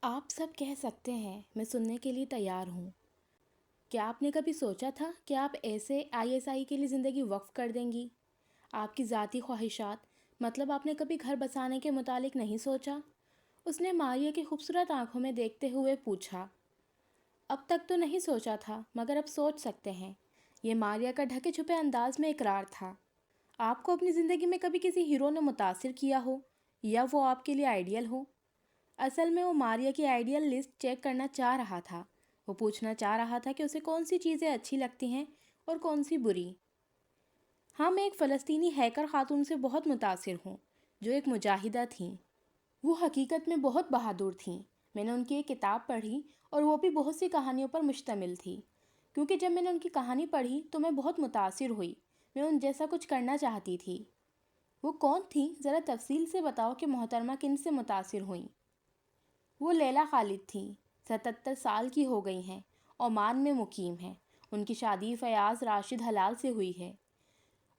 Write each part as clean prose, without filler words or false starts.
آپ سب کہہ سکتے ہیں، میں سننے کے لیے تیار ہوں۔ کیا آپ نے کبھی سوچا تھا کہ آپ ایسے ISI کے لیے زندگی وقف کر دیں گی؟ آپ کی ذاتی خواہشات، مطلب آپ نے کبھی گھر بسانے کے متعلق نہیں سوچا؟ اس نے ماریا کی خوبصورت آنکھوں میں دیکھتے ہوئے پوچھا۔ اب تک تو نہیں سوچا تھا، مگر اب سوچ سکتے ہیں۔ یہ ماریا کا ڈھکے چھپے انداز میں اقرار تھا۔ آپ کو اپنی زندگی میں کبھی کسی ہیرو نے متاثر کیا ہو یا وہ آپ کے لیے آئیڈیل ہو؟ اصل میں وہ ماریا کی آئیڈیل لسٹ چیک کرنا چاہ رہا تھا۔ وہ پوچھنا چاہ رہا تھا کہ اسے کون سی چیزیں اچھی لگتی ہیں اور کون سی بری۔ ہاں، میں ایک فلسطینی ہیکر خاتون سے بہت متاثر ہوں جو ایک مجاہدہ تھیں۔ وہ حقیقت میں بہت بہادر تھیں۔ میں نے ان کی ایک کتاب پڑھی اور وہ بھی بہت سی کہانیوں پر مشتمل تھی۔ کیونکہ جب میں نے ان کی کہانی پڑھی تو میں بہت متاثر ہوئی۔ میں ان جیسا کچھ کرنا چاہتی تھی۔ وہ کون تھیں؟ ذرا تفصیل سے بتاؤ کہ محترمہ کن سے متاثر ہوئیں؟ وہ لیلا خالد تھیں۔ 77 سال کی ہو گئی ہیں۔ عمان میں مقیم ہیں۔ ان کی شادی فیاض راشد حلال سے ہوئی ہے۔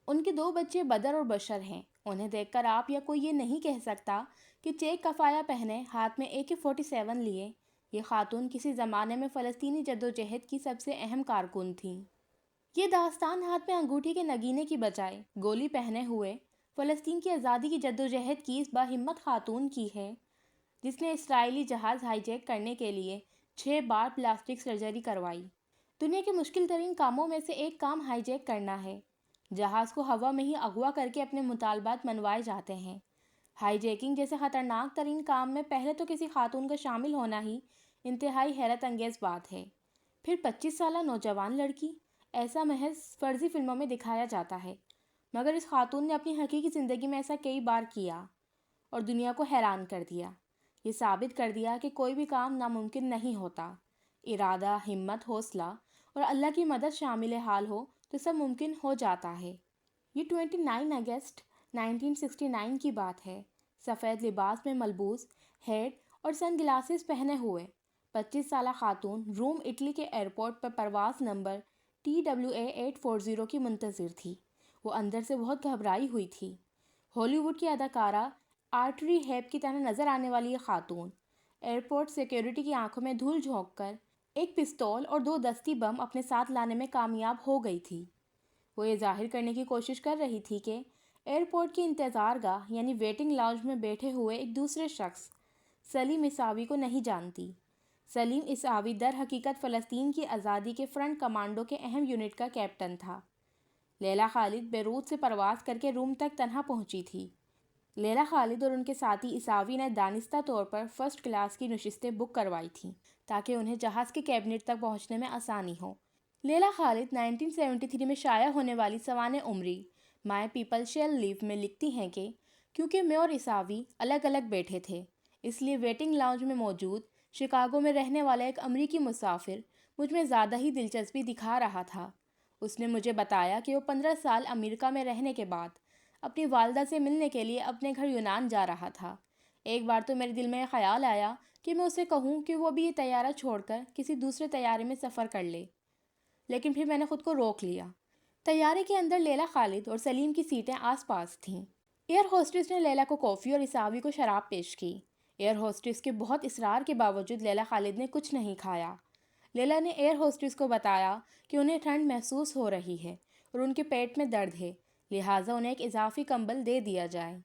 ان کے 2 بچے بدر اور بشر ہیں۔ انہیں دیکھ کر آپ یا کوئی یہ نہیں کہہ سکتا کہ چیک کفایا پہنے، ہاتھ میں AK-47 لیے یہ خاتون کسی زمانے میں فلسطینی جدوجہد کی سب سے اہم کارکن تھیں۔ یہ داستان ہاتھ میں انگوٹھی کے نگینے کی بجائے گولی پہنے ہوئے فلسطین کی آزادی کی جدوجہد کی اس باہمت خاتون کی ہے جس نے اسرائیلی جہاز ہائی جیک کرنے کے لیے 6 بار پلاسٹک سرجری کروائی۔ دنیا کے مشکل ترین کاموں میں سے ایک کام ہائی جیک کرنا ہے۔ جہاز کو ہوا میں ہی اغوا کر کے اپنے مطالبات منوائے جاتے ہیں۔ ہائی جیکنگ جیسے خطرناک ترین کام میں پہلے تو کسی خاتون کا شامل ہونا ہی انتہائی حیرت انگیز بات ہے۔ پھر 25 سالہ نوجوان لڑکی، ایسا محض فرضی فلموں میں دکھایا جاتا ہے، مگر اس خاتون نے اپنی حقیقی زندگی میں ایسا کئی بار کیا اور دنیا کو حیران کر دیا۔ یہ ثابت کر دیا کہ کوئی بھی کام ناممکن نہیں ہوتا۔ ارادہ، ہمت، حوصلہ اور اللہ کی مدد شامل حال ہو تو سب ممکن ہو جاتا ہے۔ یہ 29 اگست 1969 کی بات ہے۔ سفید لباس میں ملبوس، ہیٹ اور سن گلاسز پہنے ہوئے 25 سالہ خاتون روم، اٹلی کے ایئرپورٹ پر پرواز نمبر TWA840 کی منتظر تھی۔ وہ اندر سے بہت گھبرائی ہوئی تھی۔ ہالی ووڈ کی اداکارہ آرٹری ہیپ کی طرح نظر آنے والی یہ خاتون ایئرپورٹ سیکیورٹی کی آنکھوں میں دھول جھونک کر ایک پستول اور 2 دستی بم اپنے ساتھ لانے میں کامیاب ہو گئی تھی۔ وہ یہ ظاہر کرنے کی کوشش کر رہی تھی کہ ایئرپورٹ کی انتظار گاہ یعنی ویٹنگ لاؤنج میں بیٹھے ہوئے ایک دوسرے شخص سلیم عیساوی کو نہیں جانتی۔ سلیم عیساوی در حقیقت فلسطین کی آزادی کے فرنٹ کمانڈو کے اہم یونٹ کا کیپٹن تھا۔ لیلا خالد بیروت سے پرواز کر کے روم تک تنہا پہنچی تھی۔ لیلا خالد اور ان کے ساتھی عیساوی نے دانستہ طور پر فرسٹ کلاس کی نشستیں بک کروائی تھیں تاکہ انہیں جہاز کے کیبنٹ تک پہنچنے میں آسانی ہو۔ لیلا خالد 1973 میں شائع ہونے والی سوانح عمری مائی پیپل شیل لیو میں لکھتی ہیں کہ کیونکہ میں اور عیساوی الگ الگ بیٹھے تھے، اس لیے ویٹنگ لاؤنج میں موجود شکاگو میں رہنے والا ایک امریکی مسافر مجھ میں زیادہ ہی دلچسپی دکھا رہا تھا۔ اس نے مجھے بتایا کہ وہ 15 سال امریکہ میں رہنے کے بعد اپنی والدہ سے ملنے کے لیے اپنے گھر یونان جا رہا تھا۔ ایک بار تو میرے دل میں یہ خیال آیا کہ میں اسے کہوں کہ وہ بھی یہ طیارہ چھوڑ کر کسی دوسرے طیارے میں سفر کر لے، لیکن پھر میں نے خود کو روک لیا۔ طیارے کے اندر لیلا خالد اور سلیم کی سیٹیں آس پاس تھیں۔ ایئر ہوسٹس نے لیلا کو کافی اور عیساوی کو شراب پیش کی۔ ایئر ہوسٹس کے بہت اصرار کے باوجود لیلا خالد نے کچھ نہیں کھایا۔ لیلا نے ایئر ہوسٹس کو بتایا کہ انہیں ٹھنڈ محسوس ہو رہی ہے اور ان کے پیٹ میں درد ہے، لہٰذا انہیں ایک اضافی کمبل دے دیا جائے۔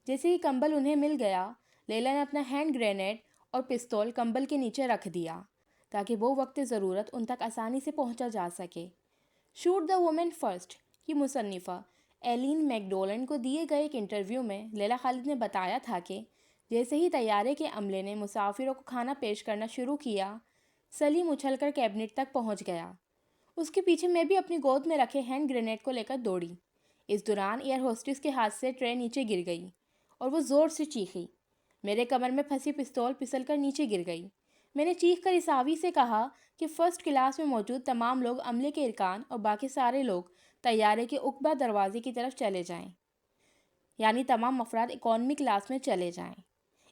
جیسے ہی کمبل انہیں مل گیا، لیلا نے اپنا ہینڈ گرینیڈ اور پستول کمبل کے نیچے رکھ دیا تاکہ وہ وقت ضرورت ان تک آسانی سے پہنچا جا سکے۔ شوٹ دا وومن فرسٹ کی مصنفہ ایلین میک ڈولنڈ کو دیے گئے ایک انٹرویو میں لیلا خالد نے بتایا تھا کہ جیسے ہی طیارے کے عملے نے مسافروں کو کھانا پیش کرنا شروع کیا، سلیم اچھل کر کیبنٹ تک پہنچ گیا۔ اس کے پیچھے میں بھی اپنی گود میں رکھے ہینڈ گرینیڈ کو لے کر دوڑی۔ اس دوران ایئر ہوسٹس کے ہاتھ سے ٹرے نیچے گر گئی اور وہ زور سے چیخی۔ میرے کمر میں پھنسی پستول پھسل کر نیچے گر گئی۔ میں نے چیخ کر عیساوی سے کہا کہ فرسٹ کلاس میں موجود تمام لوگ، عملے کے ارکان اور باقی سارے لوگ طیارے کے عقبہ دروازے کی طرف چلے جائیں، یعنی تمام افراد اکانومی کلاس میں چلے جائیں۔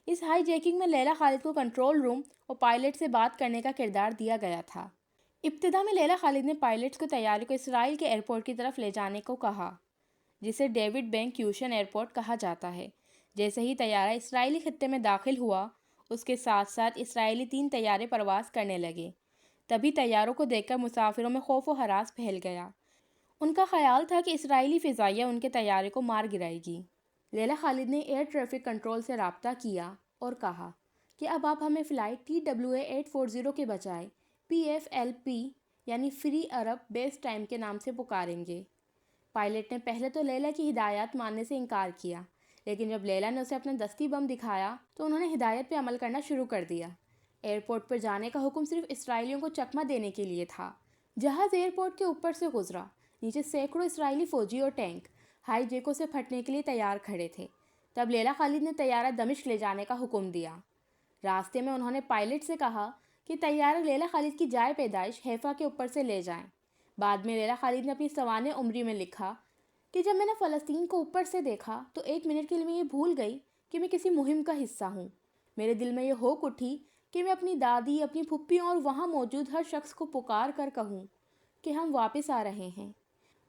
اس ہائی جیکنگ میں لیلا خالد کو کنٹرول روم اور پائلٹ سے بات کرنے کا کردار دیا گیا تھا۔ ابتدا میں لیلا خالد نے پائلٹس کو طیارے کو اسرائیل کے ایئرپورٹ کی طرف لے جانے کو کہا، جسے ڈیوڈ بین گوریون ایئرپورٹ کہا جاتا ہے۔ جیسے ہی طیارہ اسرائیلی خطے میں داخل ہوا، اس کے ساتھ ساتھ اسرائیلی 3 طیارے پرواز کرنے لگے۔ تبھی طیاروں کو دیکھ کر مسافروں میں خوف و ہراس پھیل گیا۔ ان کا خیال تھا کہ اسرائیلی فضائیہ ان کے طیارے کو مار گرائے گی۔ لیلا خالد نے ایئر ٹریفک کنٹرول سے رابطہ کیا اور کہا کہ اب آپ ہمیں فلائٹ TWA840 کے بجائے PFLP یعنی فری عرب بیس ٹائم کے نام سے پکاریں گے۔ پائلٹ نے پہلے تو لیلا کی ہدایات ماننے سے انکار کیا، لیکن جب لیلا نے اسے اپنا دستی بم دکھایا تو انہوں نے ہدایت پہ عمل کرنا شروع کر دیا۔ ایئرپورٹ پر جانے کا حکم صرف اسرائیلیوں کو چکمہ دینے کے لیے تھا۔ جہاز ایئرپورٹ کے اوپر سے گزرا۔ نیچے سینکڑوں اسرائیلی فوجی اور ٹینک ہائی جیکوں سے پھٹنے کے لیے تیار کھڑے تھے۔ تب لیلا خالد نے طیارہ دمشق لے جانے کا حکم دیا۔ راستے میں انہوں نے پائلٹ سے کہا کہ طیارہ لیلا خالد کی جائے پیدائش حیفا کے اوپر سے لے جائیں۔ بعد میں لیلا خالد نے اپنی سوانح عمری میں لکھا کہ جب میں نے فلسطین کو اوپر سے دیکھا تو ایک منٹ کے لیے میں یہ بھول گئی کہ میں کسی مہم کا حصہ ہوں۔ میرے دل میں یہ ہوک اٹھی کہ میں اپنی دادی، اپنی پھپھیوں اور وہاں موجود ہر شخص کو پکار کر کہوں کہ ہم واپس آ رہے ہیں۔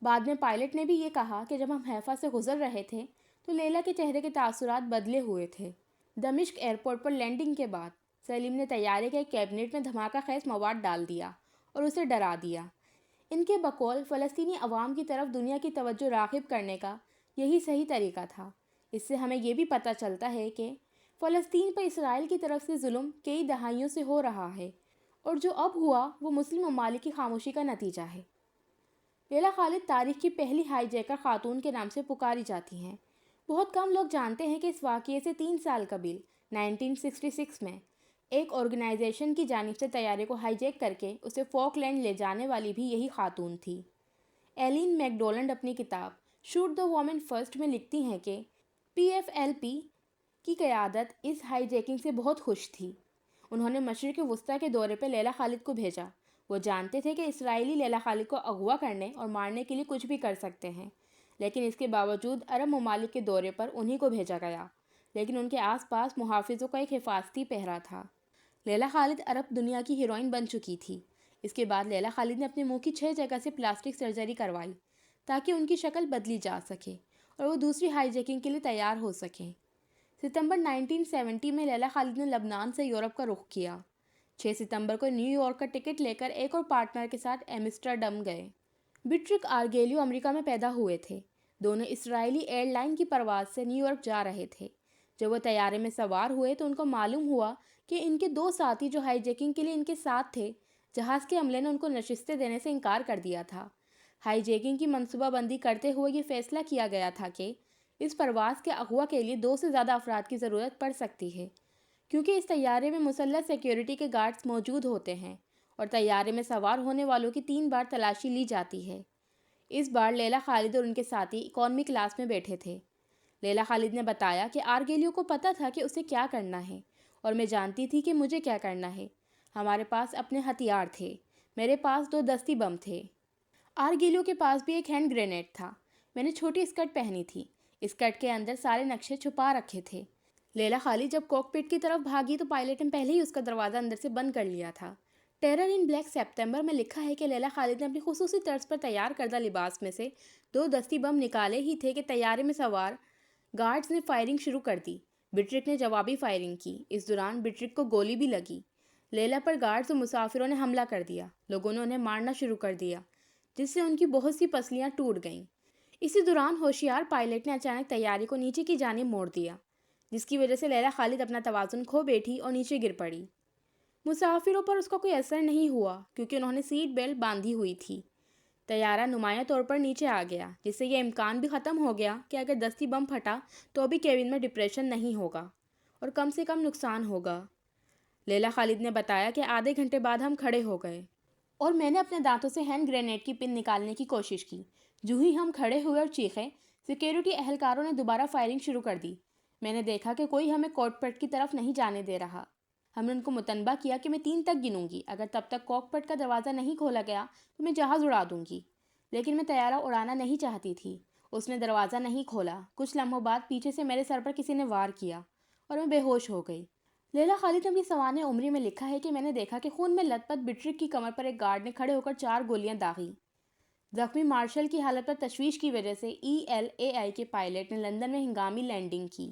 بعد میں پائلٹ نے بھی یہ کہا کہ جب ہم حیفا سے گزر رہے تھے تو لیلا کے چہرے کے تاثرات بدلے ہوئے تھے۔ دمشق ایئرپورٹ پر لینڈنگ کے بعد سلیم نے طیارے کے کیبنٹ میں دھماکہ خیز مواد ڈال دیا اور اسے ڈرا دیا۔ ان کے بقول فلسطینی عوام کی طرف دنیا کی توجہ راغب کرنے کا یہی صحیح طریقہ تھا۔ اس سے ہمیں یہ بھی پتہ چلتا ہے کہ فلسطین پر اسرائیل کی طرف سے ظلم کئی دہائیوں سے ہو رہا ہے اور جو اب ہوا وہ مسلم ممالک کی خاموشی کا نتیجہ ہے۔ لیلا خالد تاریخ کی پہلی ہائی جیکر خاتون کے نام سے پکاری جاتی ہیں۔ بہت کم لوگ جانتے ہیں کہ اس واقعے سے 3 سال قبل 1966 میں ایک آرگنائزیشن کی جانب سے طیارے کو ہائی جیک کر کے اسے فاک لینڈ لے جانے والی بھی یہی خاتون تھی۔ ایلین میک ڈولنڈ اپنی کتاب شوٹ دی وومن فرسٹ میں لکھتی ہیں کہ PFLP کی قیادت اس ہائی جیکنگ سے بہت خوش تھی۔ انہوں نے مشرق وسطیٰ کے دورے پہ لیلا خالد کو بھیجا۔ وہ جانتے تھے کہ اسرائیلی لیلا خالد کو اغوا کرنے اور مارنے کے لیے کچھ بھی کر سکتے ہیں، لیکن اس کے باوجود عرب ممالک کے دورے پر انہی کو بھیجا گیا، لیکن ان کے آس پاس محافظوں کا ایک حفاظتی پہرا تھا۔ لیلا خالد عرب دنیا کی ہیروئن بن چکی تھی۔ اس کے بعد لیلا خالد نے اپنے منہ کی 6 جگہ سے پلاسٹک سرجری کروائی تاکہ ان کی شکل بدلی جا سکے اور وہ دوسری ہائی جیکنگ کے لیے تیار ہو سکیں۔ ستمبر 1970 میں لیلا خالد نے لبنان سے یورپ کا رخ کیا۔ 6 ستمبر کو نیو یارک کا ٹکٹ لے کر ایک اور پارٹنر کے ساتھ ایمسٹرڈم گئے۔ بٹرک آرگیلیو امریکہ میں پیدا ہوئے تھے۔ دونوں اسرائیلی ایئر لائن کی پرواز سے نیو یارک جا رہے تھے۔ جب وہ طیارے میں سوار ہوئے تو ان کو معلوم ہوا کہ ان کے 2 ساتھی جو ہائی جیکنگ کے لیے ان کے ساتھ تھے، جہاز کے عملے نے ان کو نشستیں دینے سے انکار کر دیا تھا۔ ہائی جیکنگ کی منصوبہ بندی کرتے ہوئے یہ فیصلہ کیا گیا تھا کہ اس پرواز کے اغوا کے لیے 2 سے زیادہ افراد کی ضرورت پڑ سکتی ہے، کیونکہ اس طیارے میں مسلح سیکیورٹی کے گارڈز موجود ہوتے ہیں اور طیارے میں سوار ہونے والوں کی 3 بار تلاشی لی جاتی ہے۔ اس بار لیلا خالد اور ان کے ساتھی اکانومی کلاس میں بیٹھے تھے۔ لیلا خالد نے بتایا کہ آرگیلیو کو پتہ تھا کہ اسے کیا کرنا ہے اور میں جانتی تھی کہ مجھے کیا کرنا ہے۔ ہمارے پاس اپنے ہتھیار تھے۔ میرے پاس 2 دستی بم تھے۔ آرگیلیو کے پاس بھی ایک ہینڈ گرینیڈ تھا۔ میں نے چھوٹی اسکرٹ پہنی تھی۔ اسکرٹ کے اندر سارے نقشے چھپا رکھے تھے۔ لیلا خالد جب کاکپٹ کی طرف بھاگی تو پائلٹ نے پہلے ہی اس کا دروازہ اندر سے بند کر لیا تھا۔ ٹیرر ان بلیک سپتمبر میں لکھا ہے کہ لیلا خالد نے اپنی خصوصی طرز پر تیار کردہ لباس میں سے 2 دستی بم نکالے ہی تھے کہ طیارے میں سوار گارڈز نے فائرنگ شروع کر دی۔ بٹرک نے جوابی فائرنگ کی۔ اس دوران بٹرک کو گولی بھی لگی۔ لیلا پر گارڈز اور مسافروں نے حملہ کر دیا۔ لوگوں نے انہیں مارنا شروع کر دیا، جس سے ان کی بہت سی پسلیاں ٹوٹ گئیں۔ اسی دوران ہوشیار پائلٹ نے اچانک طیارے کو نیچے کی جانب موڑ دیا، جس کی وجہ سے لیلا خالد اپنا توازن کھو بیٹھی اور نیچے گر پڑی۔ مسافروں پر اس کا کوئی اثر نہیں ہوا کیونکہ انہوں نے سیٹ بیلٹ باندھی ہوئی تھی۔ طیارہ نمایاں طور پر نیچے آ گیا، جس سے یہ امکان بھی ختم ہو گیا کہ اگر دستی بم پھٹا تو بھی کیبن میں ڈپریشن نہیں ہوگا اور کم سے کم نقصان ہوگا۔ لیلا خالد نے بتایا کہ آدھے گھنٹے بعد ہم کھڑے ہو گئے اور میں نے اپنے دانتوں سے ہینڈ گرینیڈ کی پن نکالنے کی کوشش کی۔ جو ہی ہم کھڑے ہوئے اور چیخے، سیکیورٹی اہلکاروں نے دوبارہ فائرنگ شروع کر دی۔ میں نے دیکھا کہ کوئی ہمیں کاکپٹ کی طرف نہیں جانے دے رہا۔ ہم نے ان کو متنبہ کیا کہ میں 3 تک گنوں گی، اگر تب تک کاکپٹ کا دروازہ نہیں کھولا گیا تو میں جہاز اڑا دوں گی، لیکن میں طیارہ اڑانا نہیں چاہتی تھی۔ اس نے دروازہ نہیں کھولا۔ کچھ لمحوں بعد پیچھے سے میرے سر پر کسی نے وار کیا اور میں بے ہوش ہو گئی۔ لیلا خالد نے اپنی سوانح عمری میں لکھا ہے کہ میں نے دیکھا کہ خون میں لت پت بٹرک کی کمر پر ایک گارڈ نے کھڑے ہو کر 4 گولیاں داغی۔ زخمی مارشل کی حالت پر تشویش کی وجہ سے ELAI کے پائلٹ نے لندن میں ہنگامی لینڈنگ کی۔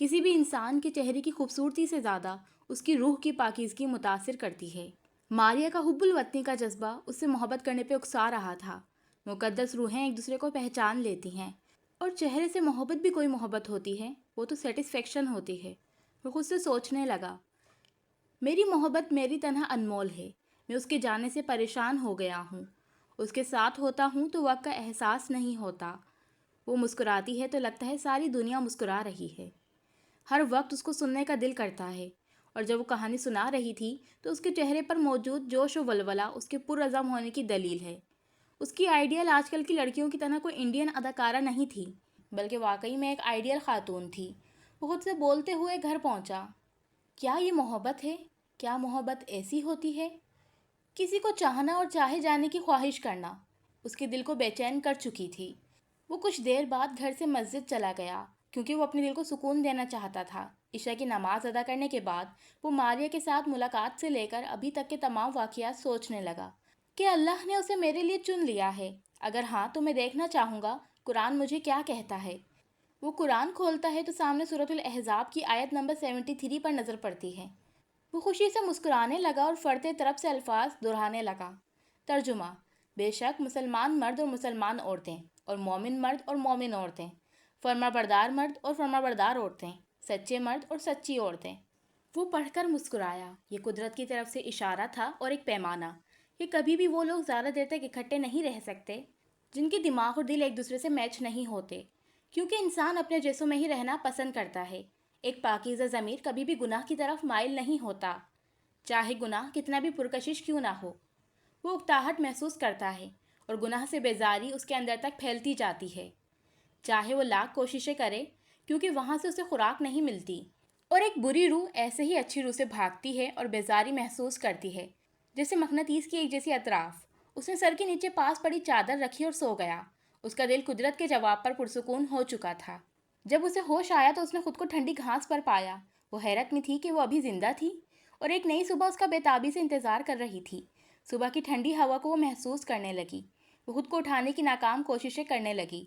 کسی بھی انسان کے چہرے کی خوبصورتی سے زیادہ اس کی روح کی پاکیزگی متاثر کرتی ہے۔ ماریا کا حب الوطنی کا جذبہ اس سے محبت کرنے پہ اکسا رہا تھا۔ مقدس روحیں ایک دوسرے کو پہچان لیتی ہیں، اور چہرے سے محبت بھی کوئی محبت ہوتی ہے، وہ تو سیٹسفیکشن ہوتی ہے۔ وہ خود سے سوچنے لگا، میری محبت میری طرح انمول ہے، میں اس کے جانے سے پریشان ہو گیا ہوں۔ اس کے ساتھ ہوتا ہوں تو وقت کا احساس نہیں ہوتا۔ وہ مسکراتی ہے تو لگتا ہے ساری دنیا مسکرا رہی ہے۔ ہر وقت اس کو سننے کا دل کرتا ہے، اور جب وہ کہانی سنا رہی تھی تو اس کے چہرے پر موجود جوش و ولولہ اس کے پرعزم ہونے کی دلیل ہے۔ اس کی آئیڈیل آج کل کی لڑکیوں کی طرح کوئی انڈین اداکارہ نہیں تھی، بلکہ واقعی میں ایک آئیڈیل خاتون تھی۔ وہ خود سے بولتے ہوئے گھر پہنچا، کیا یہ محبت ہے؟ کیا محبت ایسی ہوتی ہے؟ کسی کو چاہنا اور چاہے جانے کی خواہش کرنا اس کے دل کو بے چین کر چکی تھی۔ وہ کچھ دیر بعد گھر سے مسجد چلا گیا، کیونکہ وہ اپنے دل کو سکون دینا چاہتا تھا۔ عشاء کی نماز ادا کرنے کے بعد وہ ماریا کے ساتھ ملاقات سے لے کر ابھی تک کے تمام واقعات سوچنے لگا کہ اللہ نے اسے میرے لیے چن لیا ہے۔ اگر ہاں تو میں دیکھنا چاہوں گا قرآن مجھے کیا کہتا ہے۔ وہ قرآن کھولتا ہے تو سامنے سورۃ الاحزاب کی آیت نمبر 73 پر نظر پڑتی ہے۔ وہ خوشی سے مسکرانے لگا اور فرتے طرف سے الفاظ دہرانے لگا۔ ترجمہ: بے شک مسلمان مرد اور مسلمان عورتیں، اور مومن مرد اور مومن عورتیں، فرما بردار مرد اور فرما بردار عورتیں، سچے مرد اور سچی عورتیں۔ وہ پڑھ کر مسکرایا۔ یہ قدرت کی طرف سے اشارہ تھا اور ایک پیمانہ کہ کبھی بھی وہ لوگ زیادہ دیر تک اکٹھے نہیں رہ سکتے جن کے دماغ اور دل ایک دوسرے سے میچ نہیں ہوتے، کیونکہ انسان اپنے جسم میں ہی رہنا پسند کرتا ہے۔ ایک پاکیزہ ضمیر کبھی بھی گناہ کی طرف مائل نہیں ہوتا، چاہے گناہ کتنا بھی پرکشش کیوں نہ ہو۔ وہ اکتاہٹ محسوس کرتا ہے اور گناہ سے بیزاری اس کے اندر تک پھیلتی جاتی ہے، چاہے وہ لاکھ کوششیں کرے، کیونکہ وہاں سے اسے خوراک نہیں ملتی۔ اور ایک بری روح ایسے ہی اچھی روح سے بھاگتی ہے اور بیزاری محسوس کرتی ہے، جیسے مقناطیس کی ایک جیسی اطراف۔ اس نے سر کے نیچے پاس پڑی چادر رکھی اور سو گیا۔ اس کا دل قدرت کے جواب پر پرسکون ہو چکا تھا۔ جب اسے ہوش آیا تو اس نے خود کو ٹھنڈی گھاس پر پایا۔ وہ حیرت میں تھی کہ وہ ابھی زندہ تھی، اور ایک نئی صبح اس کا بے تابی سے انتظار کر رہی تھی۔ صبح کی ٹھنڈی ہوا کو وہ محسوس کرنے لگی۔ وہ خود کو اٹھانے کی ناکام کوششیں کرنے لگی۔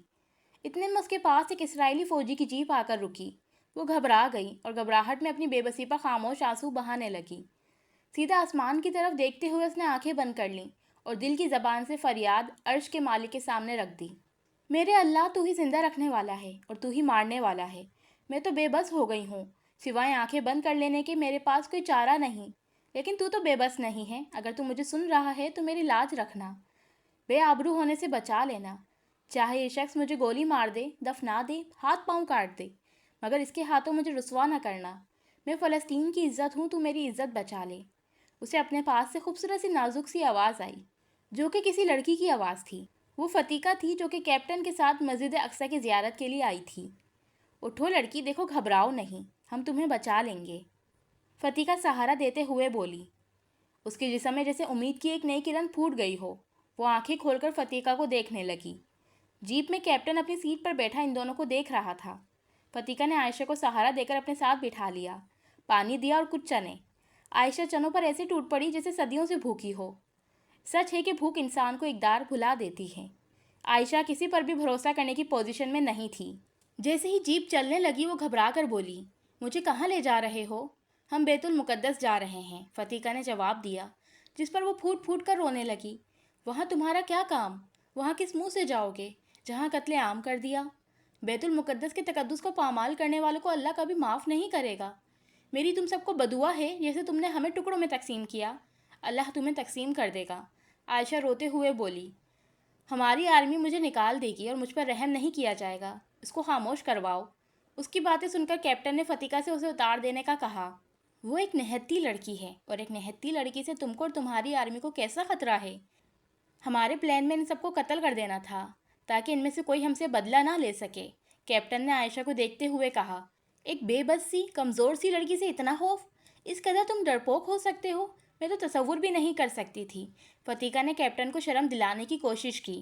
اتنے میں اس کے پاس ایک اسرائیلی فوجی کی جیپ آ کر رکی۔ وہ گھبرا گئی اور گھبراہٹ میں اپنی بے بسی پر خاموش آنسو بہانے لگی۔ سیدھا آسمان کی طرف دیکھتے ہوئے اس نے آنکھیں بند کر لیں اور دل کی زبان سے فریاد عرش کے مالک کے سامنے رکھ دی، میرے اللہ، تو ہی زندہ رکھنے والا ہے اور تو ہی مارنے والا ہے۔ میں تو بے بس ہو گئی ہوں، سوائے آنکھیں بند کر لینے کے میرے پاس کوئی چارہ نہیں۔ لیکن تو بے بس نہیں ہے، اگر تو مجھے سن رہا ہے تو میری لاج رکھنا، بے آبرو ہونے سے بچا لینا۔ چاہے یہ شخص مجھے گولی مار دے، دفنا دے، ہاتھ پاؤں کاٹ دے، مگر اس کے ہاتھوں مجھے رسوا نہ کرنا۔ میں فلسطین کی عزت ہوں، تو میری عزت بچا لے۔ اسے اپنے پاس سے خوبصورت سی نازک سی آواز آئی، جو کہ کسی لڑکی کی آواز تھی۔ وہ فتیقہ تھی، جو کہ کیپٹن کے ساتھ مسجد اقصی کی زیارت کے لیے آئی تھی۔ اٹھو لڑکی، دیکھو، گھبراؤ نہیں، ہم تمہیں بچا لیں گے، فتیقہ سہارا دیتے ہوئے بولی۔ اس کے جسم میں جیسے امید کی ایک نئی کرن پھوٹ گئی ہو۔ وہ آنکھیں کھول کر فتیقہ کو دیکھنے لگی۔ جیپ میں کیپٹن اپنی سیٹ پر بیٹھا ان دونوں کو دیکھ رہا تھا۔ فتیقہ نے عائشہ کو سہارا دے کر اپنے ساتھ بٹھا لیا، پانی دیا اور کچھ چنے۔ عائشہ چنوں پر ایسے ٹوٹ پڑی جیسے صدیوں سے بھوکی ہو۔ سچ ہے کہ بھوک انسان کو اقدار بھلا دیتی ہے۔ عائشہ کسی پر بھی بھروسہ کرنے کی پوزیشن میں نہیں تھی۔ جیسے ہی جیپ چلنے لگی وہ گھبرا کر بولی، مجھے کہاں لے جا رہے ہو؟ ہم بیت المقدس جا رہے ہیں، فتیقہ نے جواب دیا، جس پر وہ پھوٹ پھوٹ کر رونے لگی۔ وہاں تمہارا کیا کام؟ وہاں کس منہ سے جاؤ گے جہاں قتل عام کر دیا؟ بیت المقدس کے تقدس کو پامال کرنے والوں کو اللہ کبھی معاف نہیں کرے گا۔ میری تم سب کو بدعا ہے، جیسے تم نے ہمیں ٹکڑوں میں تقسیم کیا، اللہ تمہیں تقسیم کر دے گا۔ عائشہ روتے ہوئے بولی، ہماری آرمی مجھے نکال دے گی اور مجھ پر رحم نہیں کیا جائے گا، اس کو خاموش کرواؤ۔ اس کی باتیں سن کر کیپٹن نے فتیقہ سے اسے اتار دینے کا کہا۔ وہ ایک نہتی لڑکی ہے، اور ایک نہتی لڑکی سے تم کو اور تمہاری آرمی کو کیسا خطرہ ہے؟ ہمارے پلان میں ان سب کو قتل کر دینا تھا، تاکہ ان میں سے کوئی ہم سے بدلہ نہ لے سکے، کیپٹن نے عائشہ کو دیکھتے ہوئے کہا۔ ایک بے بس سی، کمزور سی لڑکی سے اتنا خوف؟ اس قدر تم ڈرپوک ہو سکتے ہو؟ میں تو تصور بھی نہیں کر سکتی تھی۔ فتیقہ نے کیپٹن کو شرم دلانے کی کوشش کی۔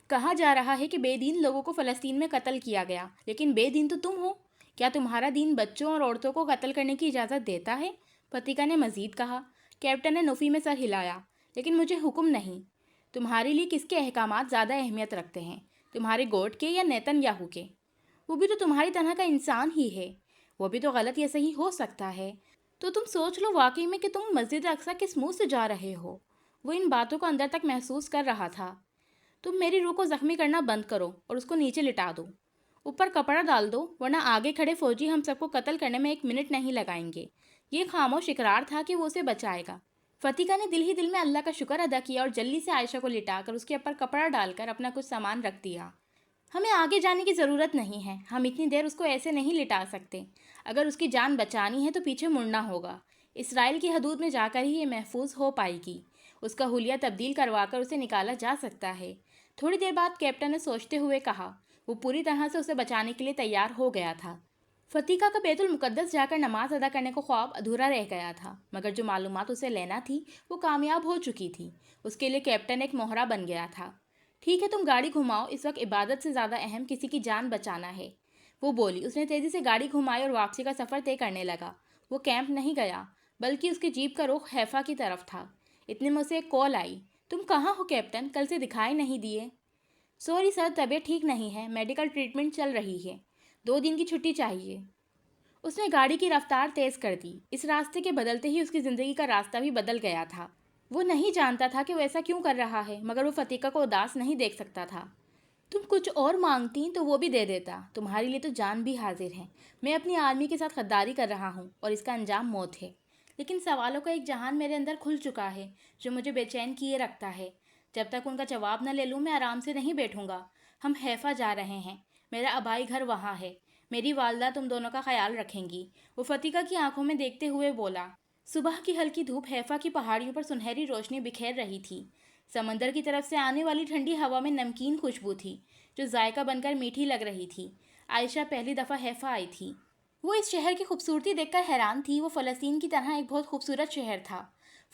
کہا جا رہا ہے کہ بے دین لوگوں کو فلسطین میں قتل کیا گیا، لیکن بے دین تو تم ہو۔ کیا تمہارا دین بچوں اور عورتوں کو قتل کرنے کی اجازت دیتا ہے؟ فتیقہ نے مزید کہا۔ کیپٹن نے نفی میں سر ہلایا، لیکن مجھے حکم نہیں۔ تمہارے لیے کس کے احکامات زیادہ اہمیت رکھتے ہیں، تمہارے گوٹ کے یا نیتن یاہو کے؟ وہ بھی تو تمہاری طرح کا انسان ہی ہے۔ وہ بھی تو غلط یا صحیح ہو سکتا ہے۔ تو تم سوچ لو واقعی میں کہ تم مسجد اقصیٰ کس منہ سے جا رہے ہو۔ وہ ان باتوں کو اندر تک محسوس کر رہا تھا۔ تم میری روح کو زخمی کرنا بند کرو اور اس کو نیچے لٹا دو، اوپر کپڑا ڈال دو، ورنہ آگے کھڑے فوجی ہم سب کو قتل کرنے میں 1 منٹ نہیں لگائیں گے۔ یہ خاموش اقرار تھا کہ وہ اسے بچائے گا۔ فتیقہ نے دل ہی دل میں اللہ کا شکر ادا کیا اور جلدی سے عائشہ کو لٹا کر اس کے اوپر کپڑا ڈال کر اپنا کچھ سامان رکھ دیا۔ ہمیں آگے جانے کی ضرورت نہیں ہے، ہم اتنی دیر اس کو ایسے نہیں لٹا سکتے۔ اگر اس کی جان بچانی ہے تو پیچھے مڑنا ہوگا۔ اسرائیل کی حدود میں جا کر ہی یہ محفوظ ہو پائے گی۔ اس کا حلیہ تبدیل کروا کر اسے نکالا جا سکتا ہے۔ تھوڑی دیر بعد کیپٹن نے سوچتے ہوئے کہا۔ وہ پوری طرح سے اسے بچانے کے لیے تیار ہو گیا تھا۔ فتیقہ کا بیت المقدس جا کر نماز ادا کرنے کو خواب ادھورا رہ گیا تھا، مگر جو معلومات اسے لینا تھی وہ کامیاب ہو چکی تھی۔ اس کے لیے کیپٹن ایک مہرہ بن گیا تھا۔ ٹھیک ہے، تم گاڑی گھماؤ، اس وقت عبادت سے زیادہ اہم کسی کی جان بچانا ہے، وہ بولی۔ اس نے تیزی سے گاڑی گھمائی اور واپسی کا سفر طے کرنے لگا۔ وہ کیمپ نہیں گیا، بلکہ اس کی جیپ کا رخ حیفا کی طرف تھا۔ اتنے میں اسے ایک کال آئی۔ تم کہاں ہو کیپٹن؟ کل سے دکھائی نہیں دیے۔ سوری سر، طبیعت ٹھیک نہیں ہے، میڈیکل ٹریٹمنٹ چل رہی ہے، 2 دن کی چھٹی چاہیے۔ اس نے گاڑی کی رفتار تیز کر دی۔ اس راستے کے بدلتے ہی اس کی زندگی کا راستہ بھی بدل گیا تھا۔ وہ نہیں جانتا تھا کہ وہ ایسا کیوں کر رہا ہے، مگر وہ فتیقہ کو اداس نہیں دیکھ سکتا تھا۔ تم کچھ اور مانگتی تو وہ بھی دے دیتا، تمہارے لیے تو جان بھی حاضر ہے۔ میں اپنی آرمی کے ساتھ غداری کر رہا ہوں اور اس کا انجام موت ہے، لیکن سوالوں کا ایک جہان میرے اندر کھل چکا ہے جو مجھے بے چین کیے رکھتا ہے۔ جب تک ان کا جواب نہ لے لوں میں آرام سے نہیں بیٹھوں گا۔ ہم حیفا جا رہے ہیں، میرا آبائی گھر وہاں ہے، میری والدہ تم دونوں کا خیال رکھیں گی، وہ فتیقہ کی آنکھوں میں دیکھتے ہوئے بولا۔ صبح کی ہلکی دھوپ حیفا کی پہاڑیوں پر سنہری روشنی بکھیر رہی تھی۔ سمندر کی طرف سے آنے والی ٹھنڈی ہوا میں نمکین خوشبو تھی جو ذائقہ بن کر میٹھی لگ رہی تھی۔ عائشہ پہلی دفعہ حیفا آئی تھی۔ وہ اس شہر کی خوبصورتی دیکھ کر حیران تھی۔ وہ فلسطین کی طرح ایک بہت خوبصورت شہر تھا۔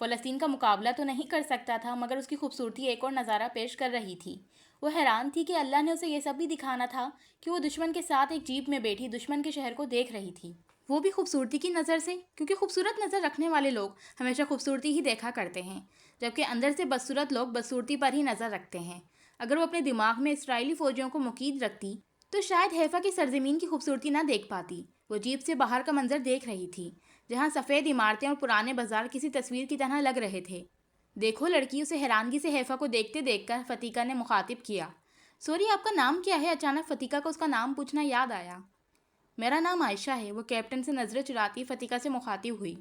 فلسطین کا مقابلہ تو نہیں کر سکتا تھا، مگر اس کی خوبصورتی ایک اور نظارہ پیش کر رہی تھی۔ وہ حیران تھی کہ اللہ نے اسے یہ سب بھی دکھانا تھا کہ وہ دشمن کے ساتھ ایک جیپ میں بیٹھی دشمن کے شہر کو دیکھ رہی تھی، وہ بھی خوبصورتی کی نظر سے، کیونکہ خوبصورت نظر رکھنے والے لوگ ہمیشہ خوبصورتی ہی دیکھا کرتے ہیں، جبکہ اندر سے بدصورت لوگ بدصورتی پر ہی نظر رکھتے ہیں۔ اگر وہ اپنے دماغ میں اسرائیلی فوجیوں کو مقید رکھتی تو شاید حیفا کی سرزمین کی خوبصورتی نہ دیکھ پاتی۔ وہ جیپ سے باہر کا منظر دیکھ رہی تھی، جہاں سفید عمارتیں اور پرانے بازار کسی تصویر کی طرح لگ رہے تھے۔ دیکھو لڑکی، اسے حیرانگی سے حیفا کو دیکھتے دیکھ کر فتیقہ نے مخاطب کیا۔ سوری، آپ کا نام کیا ہے؟ اچانک فتیقہ کو اس کا نام پوچھنا یاد آیا۔ میرا نام عائشہ ہے، وہ کیپٹن سے نظریں چراتی فتیقہ سے مخاطب ہوئی۔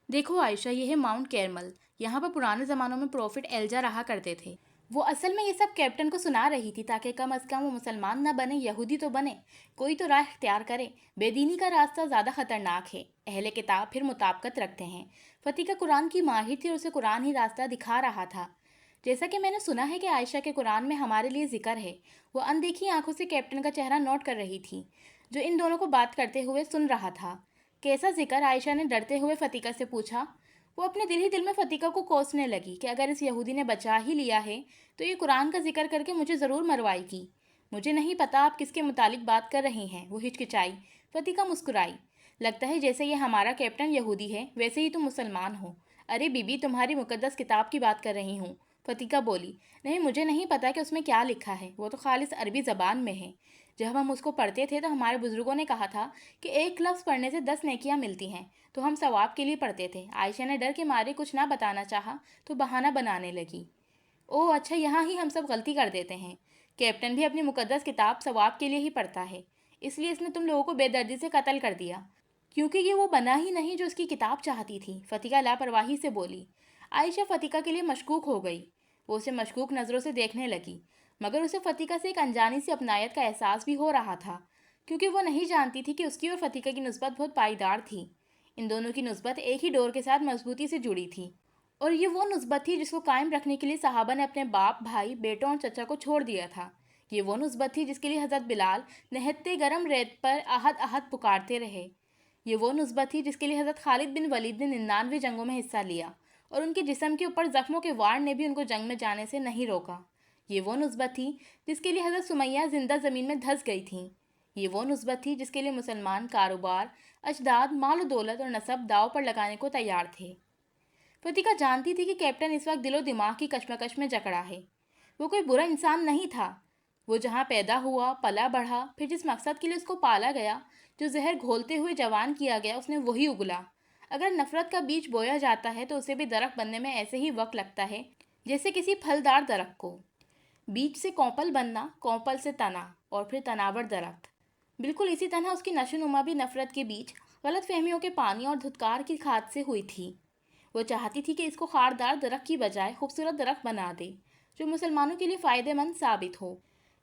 دیکھو عائشہ، یہ ہے ماؤنٹ کیرمل، یہاں پر پرانے زمانوں میں پروفٹ ایلجا رہا کرتے تھے۔ وہ اصل میں یہ سب کیپٹن کو سنا رہی تھی تاکہ کم از کم وہ مسلمان نہ بنے، یہودی تو بنے، کوئی تو راہ اختیار کرے۔ بے دینی کا راستہ زیادہ خطرناک ہے، اہل کتاب پھر مطابقت رکھتے ہیں۔ فتیقہ قرآن کی ماہر تھی اور اسے قرآن ہی راستہ دکھا رہا تھا۔ جیسا کہ میں نے سنا ہے کہ عائشہ کے قرآن میں ہمارے لیے ذکر ہے۔ وہ اندیکھی آنکھوں سے کیپٹن کا چہرہ نوٹ کر رہی تھی جو ان دونوں کو بات کرتے ہوئے سن رہا تھا۔ کیسا ذکر؟ عائشہ نے ڈرتے ہوئے فتیقہ سے پوچھا۔ وہ اپنے دل ہی دل میں فتیقہ کو کوسنے لگی کہ اگر اس یہودی نے بچا ہی لیا ہے تو یہ قرآن کا ذکر کر کے مجھے ضرور مروائے گی۔ مجھے نہیں پتا آپ کس کے متعلق بات کر رہی ہیں، وہ ہچکچائی۔ فتیقہ مسکرائی۔ لگتا ہے جیسے یہ ہمارا کیپٹن یہودی ہے ویسے ہی تم مسلمان ہو۔ ارے بی بی، تمہاری مقدس کتاب کی بات کر رہی ہوں، فتیقہ بولی۔ نہیں، مجھے نہیں پتا کہ اس میں کیا لکھا ہے، وہ تو خالص عربی زبان میں ہے۔ جب ہم اس کو پڑھتے تھے تو ہمارے بزرگوں نے کہا تھا کہ ایک لفظ پڑھنے سے 10 نیکیاں ملتی ہیں، تو ہم ثواب کے لیے پڑھتے تھے۔ عائشہ نے ڈر کے مارے کچھ نہ بتانا چاہا تو بہانہ بنانے لگی۔ اوہ اچھا، یہاں ہی ہم سب غلطی کر دیتے ہیں۔ کیپٹن بھی اپنی مقدس کتاب ثواب کے لیے ہی پڑھتا ہے، اس لیے اس نے تم لوگوں کو بے دردی سے قتل کر دیا، کیونکہ یہ وہ بنا ہی نہیں جو اس کی کتاب چاہتی تھی، فتیقہ لاپرواہی سے بولی۔ عائشہ فتیقہ کے لیے مشکوک ہو گئی۔ وہ اسے مشکوک نظروں سے دیکھنے لگی، مگر اسے فتیقہ سے ایک انجانی سی اپنائیت کا احساس بھی ہو رہا تھا، کیونکہ وہ نہیں جانتی تھی کہ اس کی اور فتیقہ کی نسبت بہت پائیدار تھی۔ ان دونوں کی نسبت ایک ہی ڈور کے ساتھ مضبوطی سے جڑی تھی، اور یہ وہ نسبت تھی جس کو قائم رکھنے کے لیے صحابہ نے اپنے باپ، بھائی، بیٹوں اور چچا کو چھوڑ دیا تھا۔ یہ وہ نسبت تھی جس کے لیے حضرت بلال نہتے گرم ریت پر احد احد پکارتے رہے۔ یہ وہ نسبت تھی جس کے لیے حضرت خالد بن ولید نے 99 جنگوں میں حصہ لیا، اور ان کے جسم کے اوپر زخموں کے وار نے بھی ان کو جنگ میں جانے سے نہیں روکا۔ یہ وہ نسبت تھی جس کے لیے حضرت سمیہ زندہ زمین میں دھس گئی تھیں۔ یہ وہ نسبت تھی جس کے لیے مسلمان کاروبار، اجداد، مال و دولت اور نسب داؤ پر لگانے کو تیار تھے۔ فتیقہ جانتی تھی کہ کیپٹن اس وقت دل و دماغ کی کشمکش میں جکڑا ہے۔ وہ کوئی برا انسان نہیں تھا، وہ جہاں پیدا ہوا، پلا بڑھا، پھر جس مقصد کے لیے اس کو پالا گیا، جو زہر گھولتے ہوئے جوان کیا گیا، اس نے وہی اگلا۔ اگر نفرت کا بیج بویا جاتا ہے تو اسے بھی درخت بننے میں ایسے ہی وقت لگتا ہے جیسے کسی پھلدار درخت کو۔ بیج سے کونپل بننا، کونپل سے تنا، اور پھر تناور درخت۔ بالکل اسی طرح اس کی نشو نما بھی نفرت کے بیچ غلط فہمیوں کے پانی اور دھتکار کی کھاد سے ہوئی تھی۔ وہ چاہتی تھی کہ اس کو خاردار درخت کی بجائے خوبصورت درخت بنا دے جو مسلمانوں کے لیے فائدہ مند ثابت ہو۔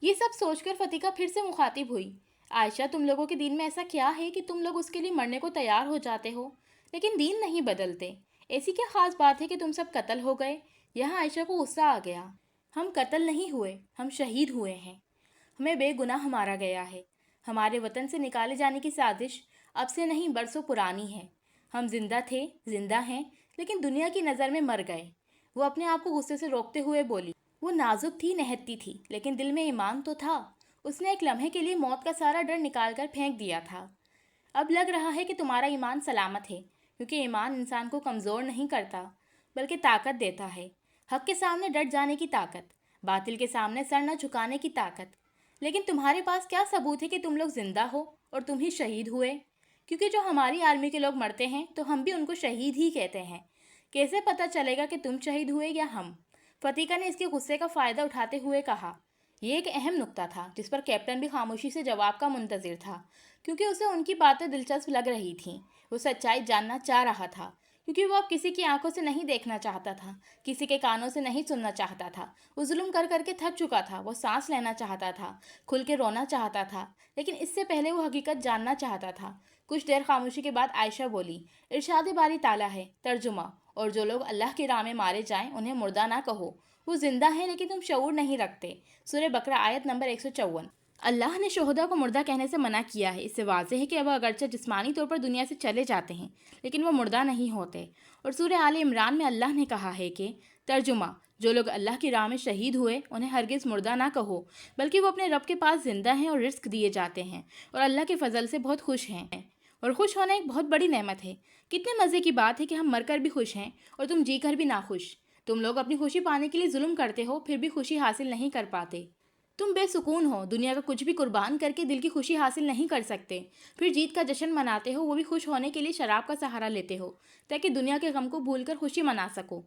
یہ سب سوچ کر فتیقہ پھر سے مخاطب ہوئی، عائشہ تم لوگوں کے دین میں ایسا کیا ہے کہ تم لوگ اس کے لیے مرنے کو تیار ہو جاتے ہو لیکن دین نہیں بدلتے؟ ایسی کیا خاص بات ہے کہ تم سب قتل ہو گئے؟ یہاں عائشہ کو غصہ آ گیا۔ ہم قتل نہیں ہوئے، ہم شہید ہوئے ہیں، ہمیں بے گناہ مارا گیا ہے۔ ہمارے وطن سے نکالے جانے کی سازش اب سے نہیں برسوں پرانی ہے۔ ہم زندہ تھے، زندہ ہیں، لیکن دنیا کی نظر میں مر گئے۔ وہ اپنے آپ کو غصے سے روکتے ہوئے بولی۔ وہ نازک تھی، نہتی تھی، لیکن دل میں ایمان تو تھا۔ اس نے ایک لمحے کے لیے موت کا سارا ڈر نکال کر پھینک دیا تھا۔ اب لگ رہا ہے کہ تمہارا ایمان سلامت ہے، کیونکہ ایمان انسان کو کمزور نہیں کرتا بلکہ طاقت دیتا ہے۔ حق کے سامنے ڈٹ جانے کی طاقت، باطل کے سامنے سر نہ جھکانے کی طاقت۔ لیکن تمہارے پاس کیا ثبوت ہے کہ تم لوگ زندہ ہو اور تم ہی شہید ہوئے؟ کیونکہ جو ہماری آرمی کے لوگ مرتے ہیں تو ہم بھی ان کو شہید ہی کہتے ہیں۔ کیسے پتہ چلے گا کہ تم شہید ہوئے یا ہم؟ فتیقہ نے اس کے غصے کا فائدہ اٹھاتے ہوئے کہا۔ یہ ایک اہم نکتہ تھا جس پر کیپٹن بھی خاموشی سے جواب کا منتظر تھا، کیونکہ اسے ان کی باتیں دلچسپ لگ رہی تھیں۔ وہ سچائی جاننا چاہ رہا تھا، کیونکہ وہ اب کسی کی آنکھوں سے نہیں دیکھنا چاہتا تھا، کسی کے کانوں سے نہیں سننا چاہتا تھا۔ وہ ظلم کر کر کے تھک چکا تھا، وہ سانس لینا چاہتا تھا، کھل کے رونا چاہتا تھا، لیکن اس سے پہلے وہ حقیقت جاننا چاہتا تھا۔ کچھ دیر خاموشی کے بعد عائشہ بولی، ارشاد باری تعالیٰ ہے، ترجمہ، اور جو لوگ اللہ کی راہ میں مارے جائیں انہیں مردہ نہ کہو، وہ زندہ ہیں لیکن تم شعور نہیں رکھتے۔ سورہ بقرہ آیت نمبر 154۔ اللہ نے شہداء کو مردہ کہنے سے منع کیا ہے۔ اس سے واضح ہے کہ وہ اگرچہ جسمانی طور پر دنیا سے چلے جاتے ہیں لیکن وہ مردہ نہیں ہوتے۔ اور سورہ آل عمران میں اللہ نے کہا ہے کہ ترجمہ، جو لوگ اللہ کی راہ میں شہید ہوئے انہیں ہرگز مردہ نہ کہو، بلکہ وہ اپنے رب کے پاس زندہ ہیں اور رزق دیے جاتے ہیں اور اللہ کے فضل سے بہت خوش ہیں۔ اور خوش ہونا ایک بہت بڑی نعمت ہے۔ کتنے مزے کی بات ہے کہ ہم مر کر بھی خوش ہیں اور تم جی کر بھی ناخوش۔ تم لوگ اپنی خوشی پانے کے لیے ظلم کرتے ہو، پھر بھی خوشی حاصل نہیں کر پاتے۔ تم بے سکون ہو، دنیا کا کچھ بھی قربان کر کے دل کی خوشی حاصل نہیں کر سکتے، پھر جیت کا جشن مناتے ہو، وہ بھی خوش ہونے کے لیے شراب کا سہارا لیتے ہو تاکہ دنیا کے غم کو بھول کر خوشی منا سکو۔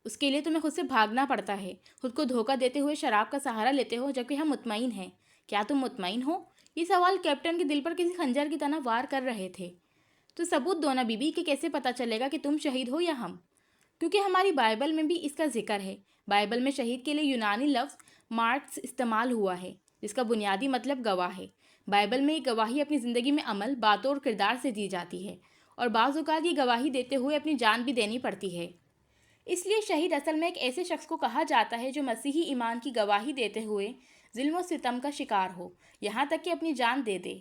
اس کے لیے تمہیں خود سے بھاگنا پڑتا ہے، خود کو دھوکہ دیتے ہوئے شراب کا سہارا لیتے ہو، جبکہ ہم مطمئن ہیں۔ کیا تم مطمئن ہو؟ یہ سوال کیپٹن کے دل پر کسی خنجر کی طرح وار کر رہے تھے۔ تو ثبوت دو نا بی بی، کہ کیسے پتہ چلے گا کہ تم شہید ہو یا ہم؟ کیونکہ ہماری بائبل میں بھی اس کا ذکر ہے۔ بائبل میں شہید کے لیے یونانی لفظ مارٹس استعمال ہوا ہے، جس کا بنیادی مطلب گواہ ہے۔ بائبل میں یہ گواہی اپنی زندگی میں عمل، باتوں اور کردار سے دی جاتی ہے، اور بعض اوقات یہ گواہی دیتے ہوئے اپنی جان بھی دینی پڑتی ہے۔ اس لیے شہید اصل میں ایک ایسے شخص کو کہا جاتا ہے جو مسیحی ایمان کی گواہی دیتے ہوئے ظلم و ستم کا شکار ہو، یہاں تک کہ اپنی جان دے دے۔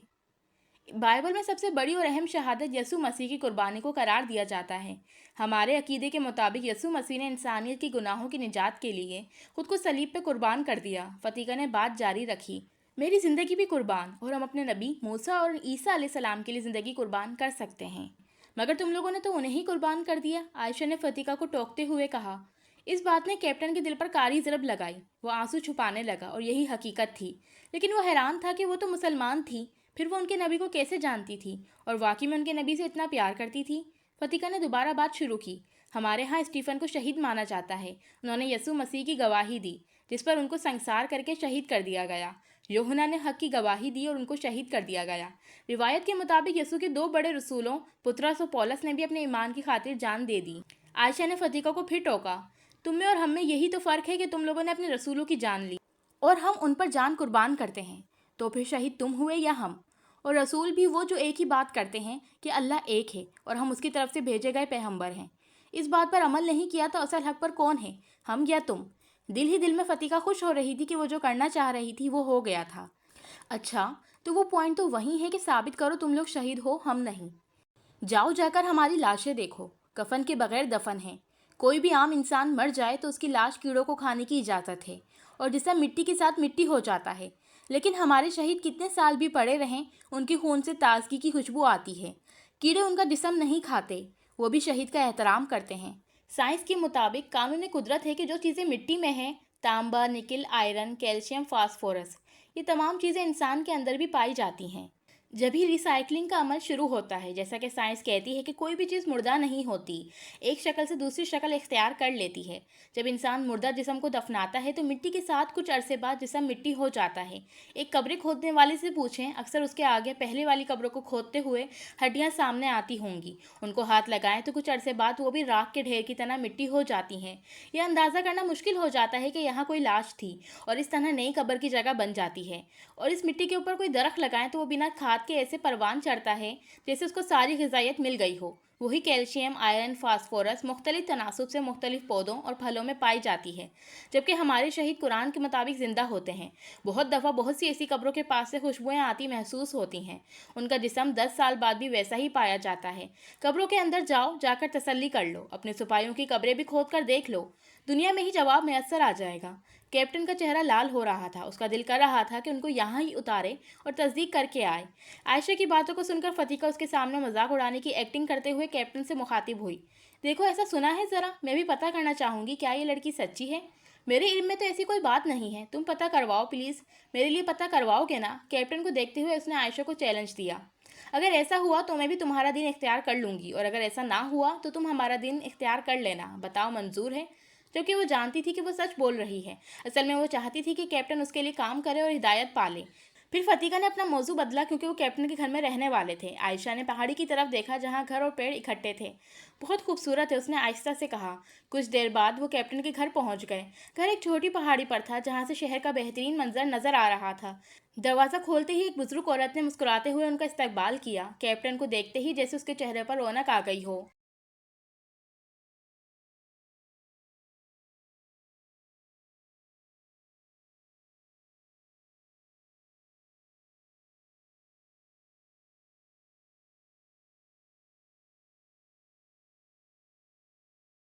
بائبل میں سب سے بڑی اور اہم شہادت یسوع مسیح کی قربانی کو قرار دیا جاتا ہے۔ ہمارے عقیدے کے مطابق یسوع مسیح نے انسانیت کی گناہوں کی نجات کے لیے خود کو صلیب پہ قربان کر دیا۔ فتیقہ نے بات جاری رکھی، میری زندگی بھی قربان، اور ہم اپنے نبی موسیٰ اور عیسیٰ علیہ السلام کے لیے زندگی قربان کر سکتے ہیں، مگر تم لوگوں نے تو انہیں ہی قربان کر دیا۔ عائشہ نے فتیقہ کو ٹوکتے ہوئے کہا۔ اس بات نے کیپٹن کے دل پر کاری ضرب لگائی۔ وہ آنسو چھپانے لگا، اور یہی حقیقت تھی، لیکن وہ حیران تھا کہ وہ تو مسلمان تھی، پھر وہ ان کے نبی کو کیسے جانتی تھی اور واقعی میں ان کے نبی سے اتنا پیار کرتی تھی؟ فتیقہ نے دوبارہ بات شروع کی، ہمارے ہاں اسٹیفن کو شہید مانا جاتا ہے۔ انہوں نے یسوع مسیح کی گواہی دی، جس پر ان کو سنگسار کر کے شہید کر دیا گیا۔ یوحنا نے حق کی گواہی دی اور ان کو شہید کر دیا گیا۔ روایت کے مطابق یسوع کے دو بڑے رسولوں پطرس اور پولس نے بھی اپنے ایمان کی خاطر جان دے دی۔ عائشہ نے فتیقہ کو پھر ٹوکا، تم میں اور ہم میں یہی تو فرق ہے کہ تم لوگوں نے اپنے رسولوں کی جان لی اور ہم ان پر جان قربان کرتے ہیں، تو پھر شہید تم ہوئے یا ہم؟ اور رسول بھی وہ جو ایک ہی بات کرتے ہیں کہ اللہ ایک ہے اور ہم اس کی طرف سے بھیجے گئے پیغمبر ہیں۔ اس بات پر عمل نہیں کیا تو اصل حق پر کون ہے، ہم یا تم؟ دل ہی دل میں فتیقہ خوش ہو رہی تھی کہ وہ جو کرنا چاہ رہی تھی وہ ہو گیا تھا۔ اچھا، تو وہ پوائنٹ تو وہی ہے کہ ثابت کرو تم لوگ شہید ہو، ہم نہیں۔ جاؤ جا کر ہماری لاشیں دیکھو، کفن کے بغیر دفن ہیں۔ کوئی بھی عام انسان مر جائے تو اس کی لاش کیڑوں کو کھانے کی اجازت ہے، اور جسم مٹی کے ساتھ مٹی ہو جاتا ہے، لیکن ہمارے شہید کتنے سال بھی پڑے رہیں ان کے خون سے تازگی کی خوشبو آتی ہے۔ کیڑے ان کا جسم نہیں کھاتے، وہ بھی شہید کا احترام کرتے ہیں۔ سائنس کے مطابق قانون قدرت ہے کہ جو چیزیں مٹی میں ہیں، تانبا، نکل، آئرن، کیلشیم، فاسفورس، یہ تمام چیزیں انسان کے اندر بھی پائی جاتی ہیں۔ جبھی ریسائکلنگ کا عمل شروع ہوتا ہے، جیسا کہ سائنس کہتی ہے کہ کوئی بھی چیز مردہ نہیں ہوتی، ایک شکل سے دوسری شکل اختیار کر لیتی ہے۔ جب انسان مردہ جسم کو دفناتا ہے تو مٹی کے ساتھ کچھ عرصے بعد جسم مٹی ہو جاتا ہے۔ ایک قبریں کھودنے والے سے پوچھیں، اکثر اس کے آگے پہلے والی قبروں کو کھودتے ہوئے ہڈیاں سامنے آتی ہوں گی۔ ان کو ہاتھ لگائیں تو کچھ عرصے بعد وہ بھی راکھ کے ڈھیر کی طرح مٹی ہو جاتی ہیں۔ یہ اندازہ کرنا مشکل ہو جاتا ہے کہ یہاں کوئی لاش تھی اور اس طرح نئی قبر کی جگہ بن جاتی ہے۔ اور اس مٹی کے اوپر کوئی درخت لگائیں تو وہ بنا کھاد کے ایسے پروان چڑھتا ہے جیسے اس کو ساری غذائیت مل گئی ہو۔ وہی کیلشیم، آئرن، فاسفورس مختلف تناسب سے مختلف پودوں اور پھلوں میں پائی جاتی ہے، جبکہ ہمارے شہید قرآن کے مطابق زندہ ہوتے ہیں۔ بہت دفعہ بہت سی ایسی قبروں کے پاس سے خوشبوئیں آتی محسوس ہوتی ہیں۔ ان کا جسم 10 سال بعد بھی ویسا ہی پایا جاتا ہے۔ قبروں کے اندر جاؤ، جا کر تسلی کر لو، اپنے سپاہیوں کی قبریں بھی کھود کر دیکھ لو، دنیا میں ہی جواب میسر آ جائے گا۔ کیپٹن کا چہرہ لال ہو رہا تھا، اس کا دل کر رہا تھا کہ ان کو یہاں ہی اتارے اور تصدیق کر کے آئے۔ عائشہ کی باتوں کو سن کر فتیقہ اس کے سامنے مذاق اڑانے کی ایکٹنگ کرتے ہوئے کیپٹن سے مخاطب ہوئی۔ دیکھو، ایسا سنا ہے ذرا، میں بھی پتہ کرنا چاہوں گی، کیا یہ لڑکی سچی ہے؟ میرے علم میں تو ایسی کوئی بات نہیں ہے، تم پتہ کرواؤ پلیز، میرے لیے پتہ کرواؤ گے نا؟ کیپٹن کو دیکھتے ہوئے اس نے عائشہ کو چیلنج دیا۔ اگر ایسا ہوا تو میں بھی تمہارا دین اختیار کر لوں گی، اور اگر ایسا نہ ہوا تو تم ہمارا دین اختیار کر لینا، بتاؤ منظور ہے؟ جبکہ وہ جانتی تھی کہ وہ سچ بول رہی ہے۔ اصل میں وہ چاہتی تھی کہ کیپٹن اس کے لیے کام کرے اور ہدایت پالے۔ پھر فتیقہ نے اپنا موضوع بدلا کیونکہ وہ کیپٹن کے گھر میں رہنے والے تھے۔ عائشہ نے پہاڑی کی طرف دیکھا جہاں گھر اور پیڑ اکٹھے تھے۔ بہت خوبصورت ہے، اس نے آہستہ سے کہا۔ کچھ دیر بعد وہ کیپٹن کے گھر پہنچ گئے۔ گھر ایک چھوٹی پہاڑی پر تھا جہاں سے شہر کا بہترین منظر نظر آ رہا تھا۔ دروازہ کھولتے ہی ایک بزرگ عورت نے مسکراتے ہوئے ان کا استقبال کیا، کیپٹن کو دیکھتے ہی جیسے اس کے چہرے پر رونق آ گئی ہو۔